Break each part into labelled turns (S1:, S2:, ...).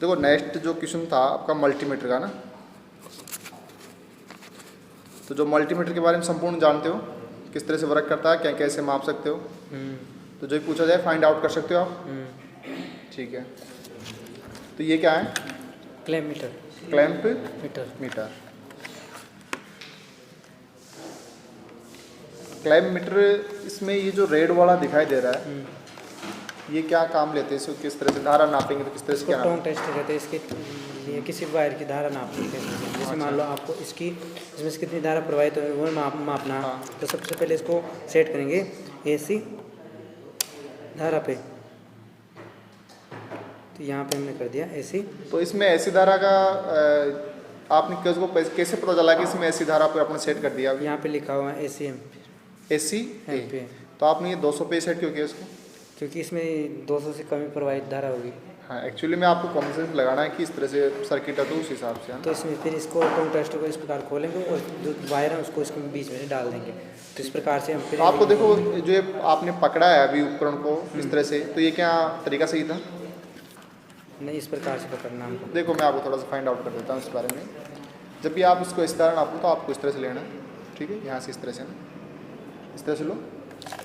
S1: देखो नेक्स्ट जो क्वेश्चन था आपका मल्टीमीटर का ना, तो जो मल्टीमीटर के बारे में संपूर्ण जानते हो, किस तरह से वर्क करता है, क्या कैसे माप सकते हो, तो जो पूछा जाए फाइंड आउट कर सकते हो आप। ठीक है, तो ये क्या है?
S2: Clamp meter.
S1: Clamp
S2: meter.
S1: Meter. Clamp meter, इसमें ये जो रेड वाला दिखाई दे रहा है, ये क्या काम लेते हैं? इसको किस तरह से धारा नापेंगे तो किस तरह से क्या
S2: टोन टेस्ट कहते हैं इसके लिए, किसी वायर की धारा नापनी है। जैसे मान लो आपको इसमें से कितनी धारा प्रवाहित है वो मापना।
S1: हाँ।
S2: तो सबसे पहले इसको सेट करेंगे AC धारा पे। तो यहाँ पे हमने कर दिया AC।
S1: तो इसमें ऐसी धारा का आपने को कैसे पता चला कि इसमें ऐसी धारा पे आपने सेट कर दिया?
S2: यहाँ पे लिखा हुआ है AC
S1: एम्पीयर। तो आपने ये 200 पे सेट क्यों किया इसको?
S2: क्योंकि इसमें 200 से कम प्रवाहित धारा होगी।
S1: हाँ, एक्चुअली में आपको कॉमन सेंस लगाना है कि इस तरह से सर्किट है तो उस हिसाब से।
S2: तो इसमें फिर इसको कॉन्ट्रास्ट को इस प्रकार खोलेंगे और जो वायर है उसको इसके बीच में से डाल देंगे। तो इस प्रकार से हम फिर
S1: आपको देखो जो ये आपने पकड़ा है अभी उपकरण को इस तरह से, तो ये क्या तरीका सही था?
S2: नहीं, इस प्रकार से पकड़ना हमको।
S1: देखो मैं आपको थोड़ा सा फाइंड आउट कर देता हूँ इस बारे में। जब भी आप इसको इस तरह नापो तो आपको इस तरह से लेना है। ठीक है, यहाँ से इस तरह से ना, इस तरह से लो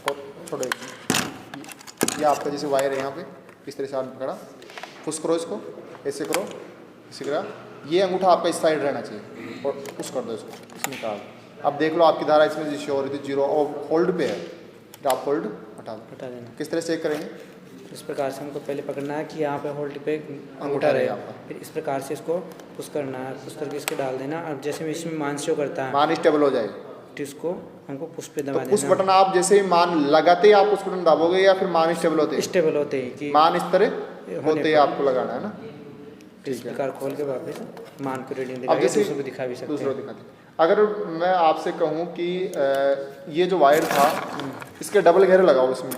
S1: और छोड़ो। ये आपका जैसे वायर है यहाँ पे, इस तरह से आपने पकड़ा, पुश करो इसको, ऐसे करो, इसी तरह। ये अंगूठा आपका इस साइड रहना चाहिए और पुश कर दो इसको, इस निकाल। अब देख लो आपकी धारा इसमें जिससे हो रही थी 0 और होल्ड पे है, तो आप होल्ड हटा दो।
S2: हटा देना।
S1: किस तरह से चेक करेंगे?
S2: इस प्रकार से हमको पहले पकड़ना है कि यहाँ पे होल्ड पे
S1: अंगूठा रहे आपका।
S2: फिर इस प्रकार से इसको पुश करना है, पुश करके इसको डाल देना। अब जैसे में इसमें मान शो करता है,
S1: मान स्टेबल हो जाए
S2: तो इसको हमको पुश पे
S1: तो
S2: दबा
S1: पुश
S2: देना।
S1: बटन आप जैसे ही मान लगाते ही आप उस बटन दबाओगे या फिर मान स्टेबल होते
S2: स्टेबल होते ही कि
S1: मान इस तरह होते ही आपको लगाना है ना।
S2: इस प्रकार खोल के वापस मान को रीडिंग
S1: अब
S2: दिखाएंगे,
S1: जैसे
S2: दूसरों को दिखा भी सकते
S1: दूसरों
S2: हैं।
S1: दिखाते। अगर मैं आपसे कहूँ कि ये जो वायर था इसके डबल घेरे लगाओ इसमें,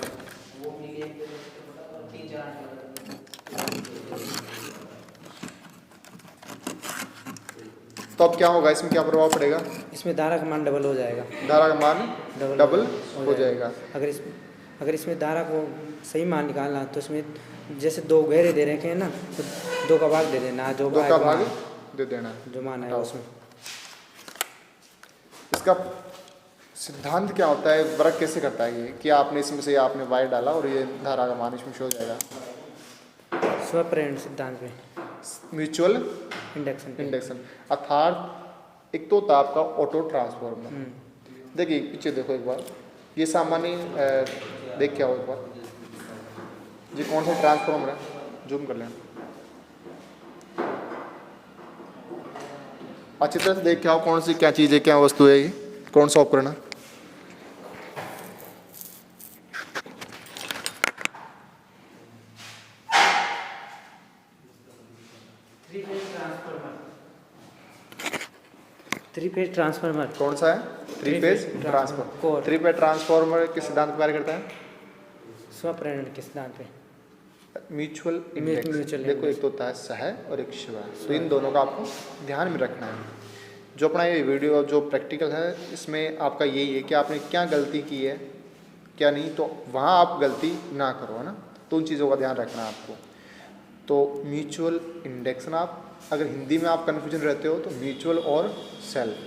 S1: तो अब क्या होगा? इसमें क्या प्रभाव पड़ेगा?
S2: इसमें धारा का मान डबल हो जाएगा।
S1: धारा का मान डबल हो जाएगा।
S2: अगर इसमें धारा को सही मान निकालना तो इसमें जैसे 2 घेरे दे रखे हैं ना, तो 2 का भाग दे देना,
S1: 2 का भाग दे देना,
S2: जो मान है उसमें।
S1: इसका सिद्धांत क्या होता है, वर्क कैसे करता है ये कि आपने इसमें से आपने वायर डाला और ये धारा का मान इसमें शो हो जाएगा?
S2: स्वप्रेरण सिद्धांत में,
S1: म्यूचुअल
S2: इंडक्शन।
S1: अर्थात एक तो होता है आपका ऑटो ट्रांसफॉर्मर। देखिए पीछे देखो एक बार, ये सामान्य देख क्या हो एक बार, ये कौन सा ट्रांसफॉर्मर है? जूम कर लेना अच्छी तरह से, देख क्या हो कौन सी क्या चीज़ है, क्या वस्तु है, ये कौन सा उपकरण है?
S2: Three phase transformer.
S1: कौन सा है? 3 फेज ट्रांसफॉर्मर। 3 फेज ट्रांसफॉर्मर किस सिद्धांत पर कार्य करता है?
S2: स्वप्रेरण के सिद्धांत पे,
S1: म्यूचुअल इंडक्शन। देखो एक तो होता है सह और एक शिवा, तो इन दोनों का आपको ध्यान में रखना है। जो अपना ये वीडियो जो प्रैक्टिकल है इसमें आपका यही है कि आपने क्या गलती की है क्या नहीं, तो वहाँ आप गलती ना करो, है ना। तो उन चीज़ों का ध्यान रखना है आपको। तो म्यूचुअल इंडक्शन, आप अगर हिंदी में आप कन्फ्यूजन रहते हो तो म्यूचुअल और सेल्फ।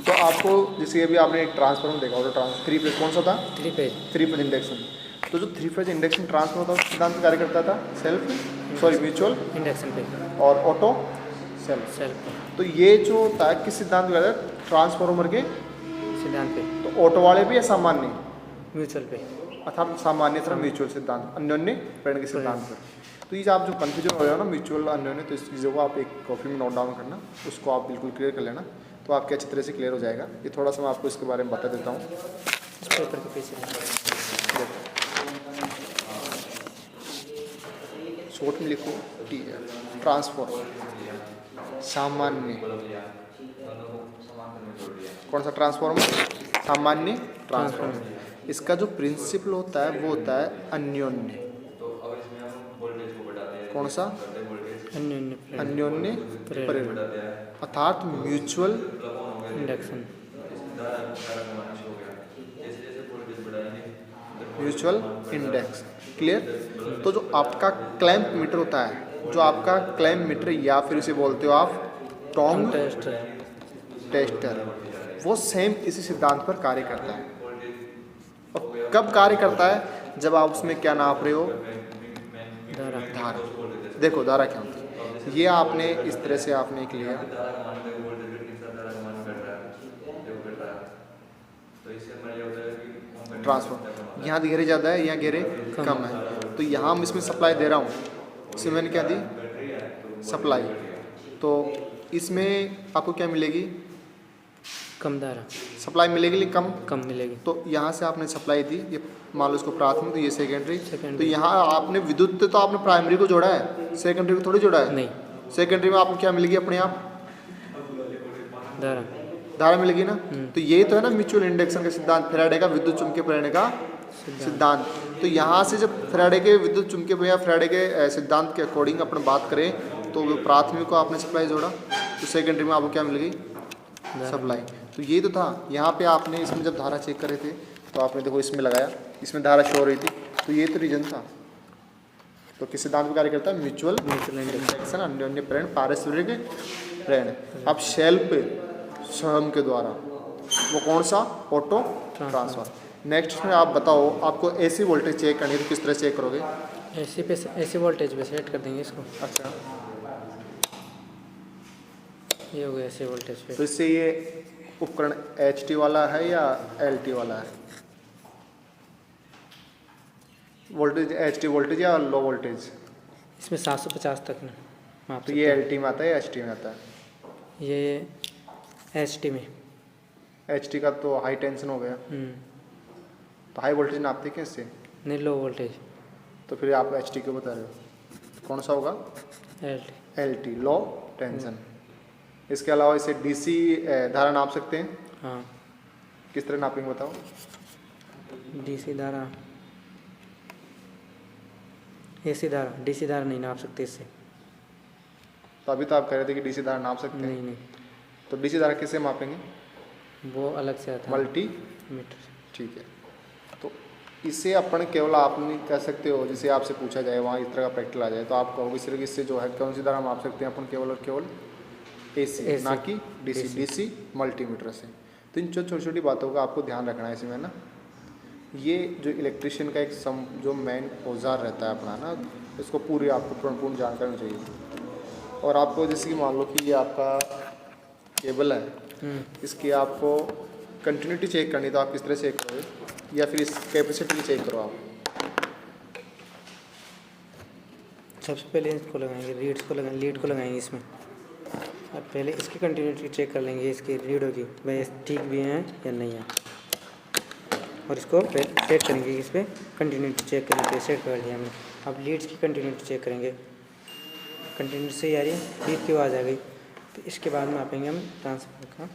S1: तो आपको जैसे अभी आपने एक ट्रांसफार्मर देखा ऑटो ट्रांसफार्मर 3 फेज, कौन सा था?
S2: 3 फेज
S1: इंडक्शन। तो जो 3 फेज इंडक्शन ट्रांसफार्मर था सिद्धांत कार्य करता था म्यूचुअल
S2: इंडक्शन पे
S1: और ऑटो सेल्फ। तो ये जो होता है किस सिद्धांत का ट्रांसफार्मर के
S2: सिद्धांत पे,
S1: तो ऑटो वाले भी या सामान्य?
S2: म्यूचुअल पे,
S1: अर्थात सामान्य तरह म्यूचुअल सिद्धांत, अन्योन्य प्रेरण के सिद्धांत पर। तो ये आप जो कन्फ्यूजन हो रहा है ना म्यूचुअल अन्योन्य, तो इस चीज़ों को आप एक कॉपी में नोट डाउन करना, उसको आप बिल्कुल क्लियर कर लेना, तो आपके अच्छी तरह से क्लियर हो जाएगा। ये थोड़ा सा मैं आपको इसके बारे में बता देता हूँ।
S2: इस पेपर के पीछे
S1: शॉर्ट में लिखो टी है। ट्रांसफॉर्मर सामान्य, कौन सा ट्रांसफॉर्मर? सामान्य ट्रांसफॉर्मर। इसका जो प्रिंसिपल होता है वो होता है अन्योन्य। कौन सा? अन्योन्य प्रेरण, अर्थात mutual
S2: induction.
S1: Mutual induction. Clear. तो जो आपका क्लैंप मीटर होता है, जो आपका क्लैंप मीटर या फिर इसे बोलते हो आप टोंग टेस्टर, वो सेम इसी सिद्धांत पर कार्य करता है। और कब कार्य करता है? जब आप उसमें क्या नाप रहे हो? धारा। देखो धारा क्या होती है, ये आपने इस तरह से आपने एक लिया ट्रांसफर, यहाँ घेरे ज़्यादा है, यहाँ घेरे कम है, तो यहाँ मैं इसमें सप्लाई दे रहा हूँ, इसमें मैंने क्या दी? सप्लाई। तो इसमें आपको क्या मिलेगी?
S2: कम धारा
S1: सप्लाई मिलेगी लेकिन
S2: कम मिलेगी।
S1: तो यहाँ से आपने सप्लाई दी, ये मान लो इसको प्राथमिक, तो ये सेकेंडरी। तो यहाँ आपने विद्युत तो आपने प्राइमरी को जोड़ा है, सेकेंडरी को थोड़ी जोड़ा है।
S2: नहीं,
S1: सेकेंडरी में आपको क्या मिलेगी? अपने आप धारा मिलेगी ना। तो यही तो है ना म्यूचुअल इंडक्शन का सिद्धांत, फैराडे का विद्युत चुंबकीय प्रेरणा का सिद्धांत। तो यहाँ से जब फैराडे के विद्युत चुंबकीय या फैराडे के सिद्धांत के अकॉर्डिंग अपन बात करें, तो प्राथमिक को आपने सप्लाई जोड़ा, तो सेकेंडरी में आपको क्या मिलेगी? सप्लाई। तो ये तो था। यहाँ पे आपने इसमें जब धारा चेक करे थे, तो आपने देखो इसमें लगाया, इसमें धारा शो हो रही थी, तो ये तो रीजन था। तो किस सिद्धांत पर कार्य करता है? म्यूचुअल इंडक्शन, अन्योन्य प्रेरण, पारस्परिक प्रेरण। अब शेल्फ स्वयं के द्वारा, वो कौन सा? Auto transfer. नेक्स्ट में आप बताओ, आपको एसी वोल्टेज चेक करनी है तो किस तरह चेक करोगे?
S2: एसी वोल्टेज पे सेट कर देंगे इसको।
S1: अच्छा,
S2: ये हो गया एसी वोल्टेज पे।
S1: तो इससे ये उपकरण HT वाला है या LT वाला है? वोल्टेज HT वोल्टेज या लो वोल्टेज?
S2: इसमें 750 तक ना माप
S1: तो ये LT में आता है या HT में आता है?
S2: ये HT में।
S1: HT का तो हाई टेंशन हो गया, तो हाई वोल्टेज नापते क्या इससे?
S2: नहीं, लो वोल्टेज।
S1: तो फिर आप HT क्यों बता रहे हो? कौन सा होगा? LT, लो टेंशन। इसके अलावा इसे DC धारा नाप सकते हैं।
S2: हाँ,
S1: किस तरह नापेंगे बताओ?
S2: DC धारा, AC धारा, DC धारा नहीं नाप सकते इससे।
S1: तो अभी तो आप कह रहे थे कि DC धारा नाप सकते हैं।
S2: नहीं,
S1: तो DC धारा किससे मापेंगे?
S2: वो अलग से आता है,
S1: मल्टी
S2: मीटर।
S1: ठीक है। तो इससे अपन केवल आप नहीं कह सकते हो, जिसे आपसे पूछा जाए वहाँ इस तरह का प्रैक्टिकल आ जाए, तो आप कहोगे सिर्फ इससे जो है कौन सी धारा माप सकते हैं अपन? केवल और केवल AC, ना कि DC मल्टीमीटर से। तो इन छोटी छोटी बातों का आपको ध्यान रखना है इसमें ना। ये जो इलेक्ट्रिशियन का एक जो मेन औजार रहता है अपना ना, इसको पूरी आपको पूर्ण जानकारी होनी चाहिए। और आपको जैसे कि मान लो कि ये आपका केबल है, इसकी आपको कंटिन्यूटी चेक करनी, तो आप किस तरह चेक करोगे? या फिर इस कैपेसिटी चेक करो आप?
S2: सबसे पहले इसको लगाएंगे, लीड को लगाएंगे इसमें, और पहले इसकी कंटिन्यूटी चेक कर लेंगे, इसकी लीडों की, भाई ठीक भी हैं या नहीं है। और इसको सेट करेंगे, इस पर कंटिन्यूटी चेक करने के सेट कर लिया हमने। अब लीड्स की कंटिन्यूटी चेक करेंगे, कंटिन्यूटी से यार लीड की आवाज़ आ गई, तो इसके बाद में मापेंगे हम ट्रांसफर का।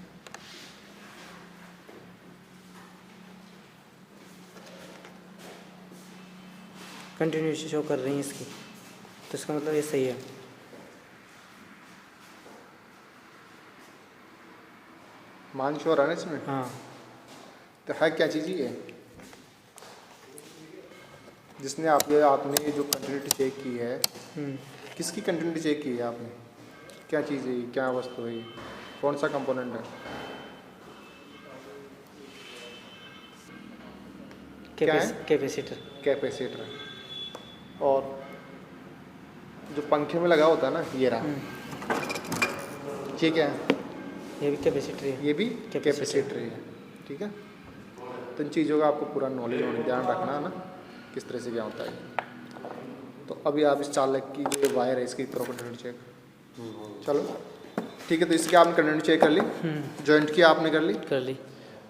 S2: कंटिन्यूटी शो कर रही है इसकी, तो इसका मतलब ये सही है।
S1: मान श्योर है ना इसमें?
S2: हाँ।
S1: तो है क्या चीज़ ये जिसने आपने जो कंटिन्यूटी चेक की है, किसकी कंटिन्यूटी चेक की है आपने? क्या चीज़ है, क्या वस्तु है, कौन सा कंपोनेंट है? क्या है? कैपेसिटर। और जो पंखे में लगा होता है ना, ये रहा, ये क्या है?
S2: ये भी कैपेसिटर है।
S1: ये भी कैपेसिटर है, ठीक है। तो इन चीज़ों का आपको पूरा नॉलेज होने, ध्यान रखना है ना, किस तरह से क्या होता है। तो अभी आप इस चालक की जो वायर है इसकी कंटिन्यूटी चेक, चलो ठीक है। तो इसकी आपने कंटिन्यूटी चेक कर ली, जॉइंट की आपने कर ली।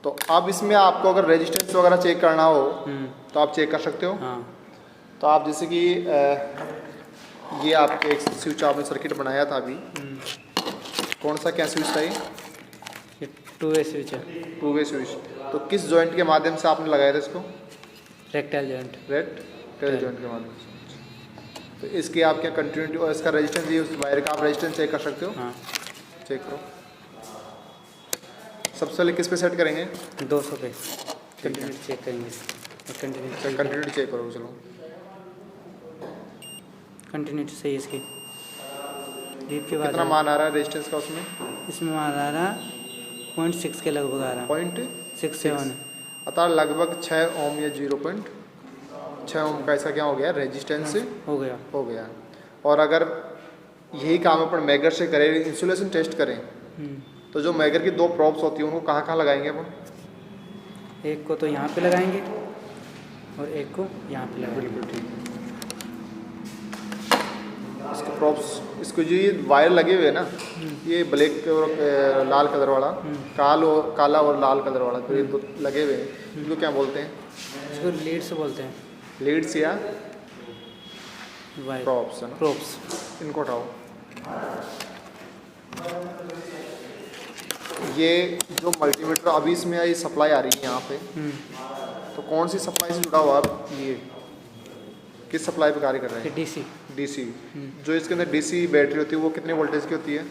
S1: तो अब इसमें आपको अगर रेजिस्टेंस वगैरह चेक करना हो तो आप चेक कर सकते हो।
S2: हाँ।
S1: तो आप जैसे कि ये आपके एक स्विच आपने सर्किट बनाया था अभी, कौन सा क्या स्विच था ये?
S2: 2-वे स्विच है।
S1: Two way switch. तो किस जॉइंट के माध्यम से आपने लगाया था इसको?
S2: रेक्टाइल जॉइंट
S1: जॉइंट के माध्यम से। तो इसकी आप क्या कंटिन्यूटी और इसका रेजिस्टेंस, ये उस वायर का आप रेजिस्टेंस चेक कर सकते हो।
S2: हाँ।
S1: चेक करो। सबसे पहले किस पे सेट करेंगे?
S2: 200 पे कंटिन्यूटी चेक करेंगे। कंटिन्यूटी
S1: चेक करो, चलो
S2: कंटिन्यूटी सही है इसकी। बीप के बाद
S1: कितना मान आ रहा है रेजिस्टेंस का उसमें?
S2: इसमें मान आ रहा 0.6 के लगभग आ रहा है।
S1: 0.67 अतः लगभग 6 ओम या 0.6 ओम का ऐसा क्या हो गया रेजिस्टेंस
S2: हो गया।
S1: और अगर यही काम अपन मैगर से करें, इंसुलेशन टेस्ट करें, तो जो मैगर की 2 प्रॉप्स होती हैं उनको कहाँ कहाँ लगाएंगे अपन?
S2: एक को तो यहाँ पे लगाएंगे और एक को यहाँ पे लगाएंगे।
S1: बिल्कुल ठीक है। इसके प्रॉप्स, इसको जो ये वायर लगे हुए हैं ना, ये ब्लैक और लाल कलर वाला, काला और लाल कलर वाला, तो ये 2 लगे हुए हैं, इनको क्या बोलते हैं?
S2: इसको लीड से बोलते हैं।
S1: लीड्स या
S2: वायर
S1: प्रॉप्स है ना?
S2: प्रॉप्स।
S1: इनको उठाओ। ये जो मल्टीमीटर अभी इसमें ये सप्लाई आ रही है यहाँ पे, तो कौन सी सप्लाई से जुड़ा हुआ है? ये किस सप्लाई पे कार्य कर रहे हैं?
S2: डीसी।
S1: डीसी। जो इसके अंदर डीसी बैटरी होती है वो कितने वोल्टेज की होती है?